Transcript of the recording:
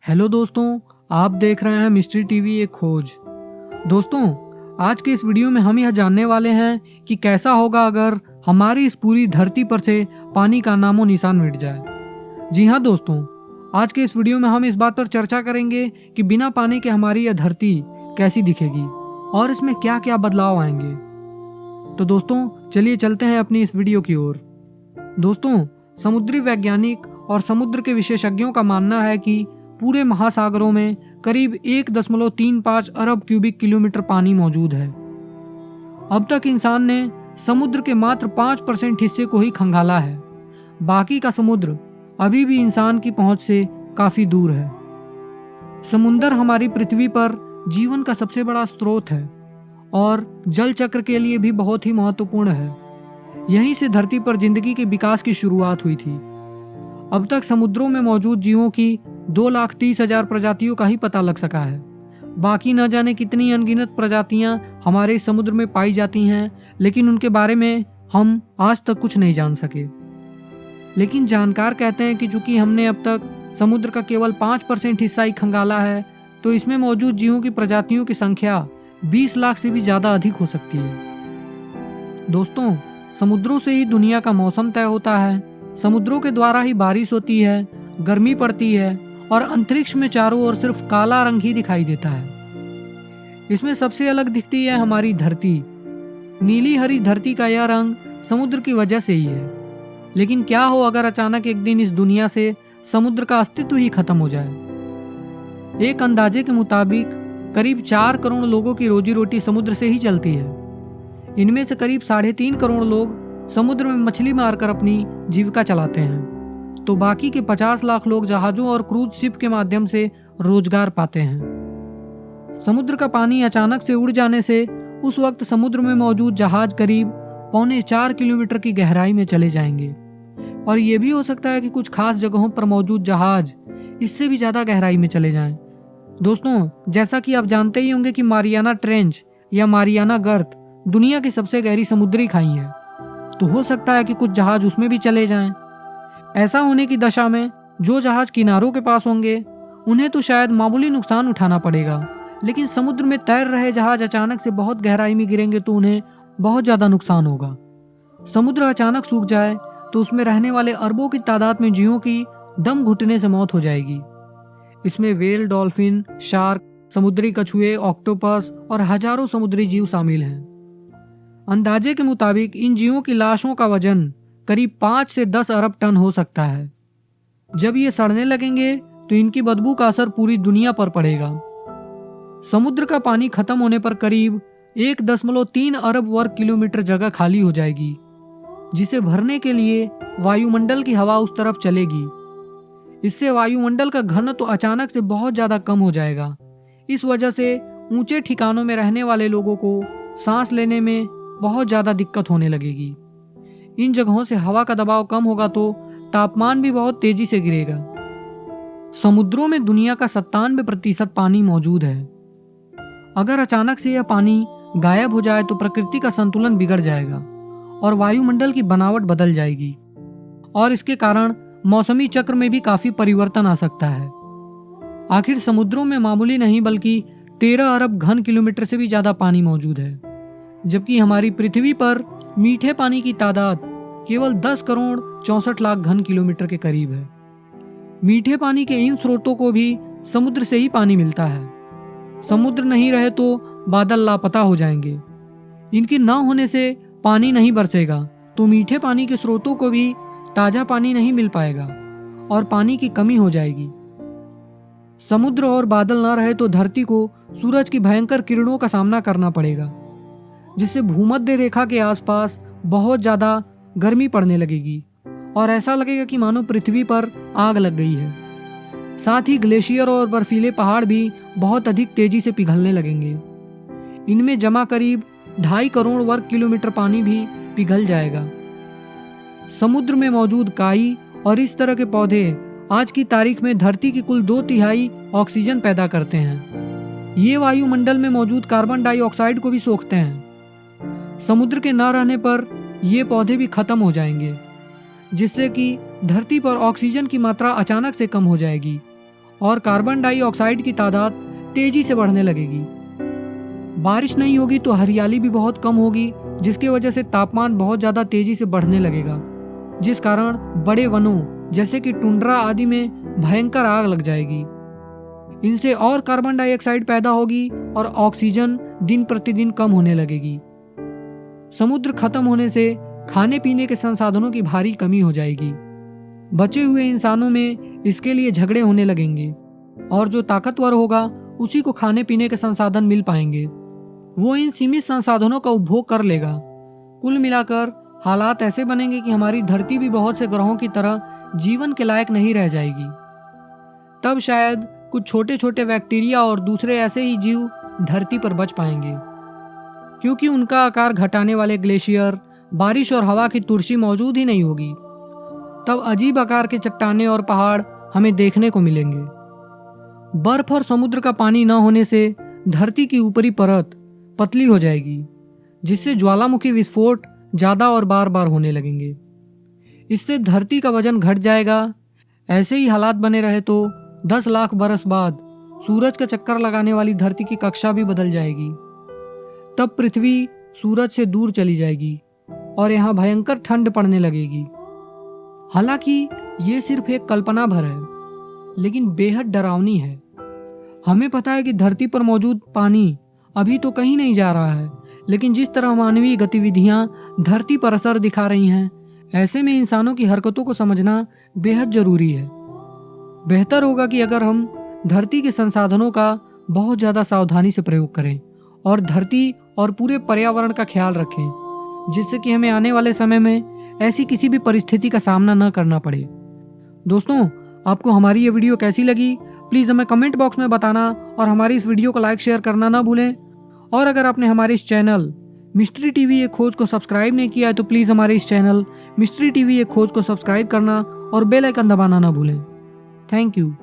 Hello दोस्तों, आप देख रहे हैं मिस्ट्री टीवी एक खोज। दोस्तों, आज के इस वीडियो में हम यह जानने वाले हैं कि कैसा होगा अगर हमारी इस पूरी धरती पर से पानी का नामो निशान मिट जाए। जी हाँ दोस्तों, आज के इस वीडियो में हम इस बात पर चर्चा करेंगे कि बिना पानी के हमारी यह धरती कैसी दिखेगी और इसमें क्या क्या बदलाव आएंगे। तो दोस्तों, चलिए चलते हैं अपनी इस वीडियो की ओर। दोस्तों, समुद्री वैज्ञानिक और समुद्र के विशेषज्ञों का मानना है कि पूरे महासागरों में करीब 1.35 अरब क्यूबिक किलोमीटर पानी मौजूद है। अब तक इंसान ने समुद्र के मात्र 5% हिस्से को ही खंगाला है। बाकी का समुद्र अभी भी इंसान की पहुंच से काफी दूर है। समुद्र हमारी पृथ्वी पर जीवन का सबसे बड़ा स्रोत है और जल चक्र के लिए भी बहुत ही महत्वपूर्ण है। यहीं से धरती पर जिंदगी के विकास की शुरुआत हुई थी। अब तक समुद्रों में मौजूद जीवों की 2,30,000 प्रजातियों का ही पता लग सका है। बाकी न जाने कितनी अनगिनत प्रजातियां हमारे समुद्र में पाई जाती हैं, लेकिन उनके बारे में हम आज तक कुछ नहीं जान सके। लेकिन जानकार कहते हैं कि चूंकि हमने अब तक समुद्र का केवल 5% हिस्सा ही खंगाला है, तो इसमें मौजूद जीवों की प्रजातियों की संख्या 20 लाख से भी ज्यादा अधिक हो सकती है। दोस्तों, समुद्रों से ही दुनिया का मौसम तय होता है। समुद्रों के द्वारा ही बारिश होती है, गर्मी पड़ती है और अंतरिक्ष में चारों ओर सिर्फ काला रंग ही दिखाई देता है। इसमें सबसे अलग दिखती है हमारी धरती। नीली हरी धरती का यह रंग समुद्र की वजह से ही है। लेकिन क्या हो अगर अचानक एक दिन इस दुनिया से समुद्र का अस्तित्व ही खत्म हो जाए। एक अंदाजे के मुताबिक करीब 4 करोड़ लोगों की रोजी रोटी समुद्र से ही चलती है। इनमें से करीब 3.5 करोड़ लोग समुद्र में मछली मारकर अपनी जीविका चलाते हैं, तो बाकी के 50 लाख लोग जहाजों और क्रूज शिप के माध्यम से रोजगार पाते हैं। समुद्र का पानी अचानक से उड़ जाने से उस वक्त समुद्र में मौजूद जहाज करीब 3.25 किलोमीटर की गहराई में चले जाएंगे। और ये भी हो सकता है कि कुछ खास जगहों पर मौजूद जहाज इससे भी ज्यादा गहराई में चले जाएं। दोस्तों, जैसा कि आप जानते ही होंगे कि मारियाना ट्रेंच या मारियाना गर्त दुनिया की सबसे गहरी समुद्री खाई है, तो हो सकता है कि कुछ जहाज उसमें भी चले जाएं। ऐसा होने की दशा में जो जहाज किनारों के पास होंगे उन्हें तो शायद मामूली नुकसान उठाना पड़ेगा, लेकिन समुद्र में तैर रहे जहाज अचानक से बहुत गहराई में गिरेंगे तो उन्हें बहुत ज्यादा नुकसान होगा। समुद्र अचानक सूख जाए तो उसमें रहने वाले अरबों की तादाद में जीवों की दम घुटने से मौत हो जाएगी। इसमें व्हेल, डॉल्फिन, शार्क, समुद्री कछुए, ऑक्टोपस और हजारों समुद्री जीव शामिल हैं। अंदाजे के मुताबिक इन जीवों की लाशों का वजन करीब 5 से 10 अरब टन हो सकता है। जब ये सड़ने लगेंगे तो इनकी बदबू का असर पूरी दुनिया पर पड़ेगा। समुद्र का पानी खत्म होने पर करीब 1.3 अरब वर्ग किलोमीटर जगह खाली हो जाएगी, जिसे भरने के लिए वायुमंडल की हवा उस तरफ चलेगी। इससे वायुमंडल का घनत्व अचानक से बहुत ज्यादा कम हो जाएगा। इस वजह से ऊंचे ठिकानों में रहने वाले लोगों को सांस लेने में बहुत ज्यादा दिक्कत होने लगेगी। इन जगहों से हवा का दबाव कम होगा तो तापमान भी बहुत तेजी से गिरेगा। समुद्रों में दुनिया का 97% पानी मौजूद है। अगर अचानक से यह पानी गायब हो जाए तो प्रकृति का संतुलन बिगड़ जाएगा और वायुमंडल की बनावट बदल जाएगी, और इसके कारण मौसमी चक्र में भी काफी परिवर्तन आ सकता है। आखिर समुद्रों में मामूली नहीं बल्कि 13 अरब घन किलोमीटर से भी ज्यादा पानी मौजूद है, जबकि हमारी पृथ्वी पर मीठे पानी की तादाद केवल 10 करोड़ 64 लाख घन किलोमीटर के करीब है। मीठे पानी के इन स्रोतों को भी समुद्र से ही पानी मिलता है। समुद्र नहीं रहे तो बादल लापता हो जाएंगे। इनके न होने से पानी नहीं बरसेगा तो मीठे पानी के स्रोतों को भी ताजा पानी नहीं मिल पाएगा और पानी की कमी हो जाएगी। समुद्र और बादल न रहे तो धरती को सूरज की भयंकर किरणों का सामना करना पड़ेगा, जिससे भूमध्य रेखा के आसपास बहुत ज्यादा गर्मी पड़ने लगेगी और ऐसा लगेगा कि मानो पृथ्वी पर आग लग गई है। साथ ही ग्लेशियर और बर्फीले पहाड़ भी बहुत अधिक तेजी से पिघलने लगेंगे। इनमें जमा करीब 2.5 करोड़ वर्ग किलोमीटर पानी भी पिघल जाएगा। समुद्र में मौजूद काई और इस तरह के पौधे आज की तारीख में धरती की कुल 2/3 ऑक्सीजन पैदा करते हैं। ये वायुमंडल में मौजूद कार्बन डाइऑक्साइड को भी सोखते हैं। समुद्र के न रहने पर ये पौधे भी खत्म हो जाएंगे, जिससे कि धरती पर ऑक्सीजन की मात्रा अचानक से कम हो जाएगी और कार्बन डाइऑक्साइड की तादाद तेजी से बढ़ने लगेगी। बारिश नहीं होगी तो हरियाली भी बहुत कम होगी, जिसकी वजह से तापमान बहुत ज़्यादा तेजी से बढ़ने लगेगा, जिस कारण बड़े वनों जैसे कि टुंड्रा आदि में भयंकर आग लग जाएगी। इनसे और कार्बन डाइऑक्साइड पैदा होगी और ऑक्सीजन दिन प्रतिदिन कम होने लगेगी। समुद्र खत्म होने से खाने पीने के संसाधनों की भारी कमी हो जाएगी। बचे हुए इंसानों में इसके लिए झगड़े होने लगेंगे और जो ताकतवर होगा उसी को खाने पीने के संसाधन मिल पाएंगे। वो इन सीमित संसाधनों का उपभोग कर लेगा। कुल मिलाकर हालात ऐसे बनेंगे कि हमारी धरती भी बहुत से ग्रहों की तरह जीवन के लायक नहीं रह जाएगी। तब शायद कुछ छोटे छोटे बैक्टीरिया और दूसरे ऐसे ही जीव धरती पर बच पाएंगे, क्योंकि उनका आकार घटाने वाले ग्लेशियर, बारिश और हवा की तुरशी मौजूद ही नहीं होगी। तब अजीब आकार के चट्टानें और पहाड़ हमें देखने को मिलेंगे। बर्फ और समुद्र का पानी न होने से धरती की ऊपरी परत पतली हो जाएगी, जिससे ज्वालामुखी विस्फोट ज्यादा और बार बार होने लगेंगे। इससे धरती का वजन घट जाएगा। ऐसे ही हालात बने रहे तो 10 लाख बरस बाद सूरज का चक्कर लगाने वाली धरती की कक्षा भी बदल जाएगी। तब पृथ्वी सूरज से दूर चली जाएगी और यहाँ भयंकर ठंड पड़ने लगेगी। हालांकि ये सिर्फ एक कल्पना भर है, लेकिन बेहद डरावनी है। हमें पता है कि धरती पर मौजूद पानी अभी तो कहीं नहीं जा रहा है, लेकिन जिस तरह मानवीय गतिविधियां धरती पर असर दिखा रही हैं, ऐसे में इंसानों की हरकतों को समझना बेहद जरूरी है। बेहतर होगा कि अगर हम धरती के संसाधनों का बहुत ज़्यादा सावधानी से प्रयोग करें और धरती और पूरे पर्यावरण का ख्याल रखें, जिससे कि हमें आने वाले समय में ऐसी किसी भी परिस्थिति का सामना न करना पड़े। दोस्तों, आपको हमारी ये वीडियो कैसी लगी प्लीज़ हमें कमेंट बॉक्स में बताना और हमारी इस वीडियो को लाइक शेयर करना ना भूलें। और अगर आपने हमारे इस चैनल मिस्ट्री टीवी ये खोज को सब्सक्राइब नहीं किया है तो प्लीज़ हमारे इस चैनल मिस्ट्री टीवी ये खोज को सब्सक्राइब करना और बेल आइकन दबाना ना भूलें। Thank you.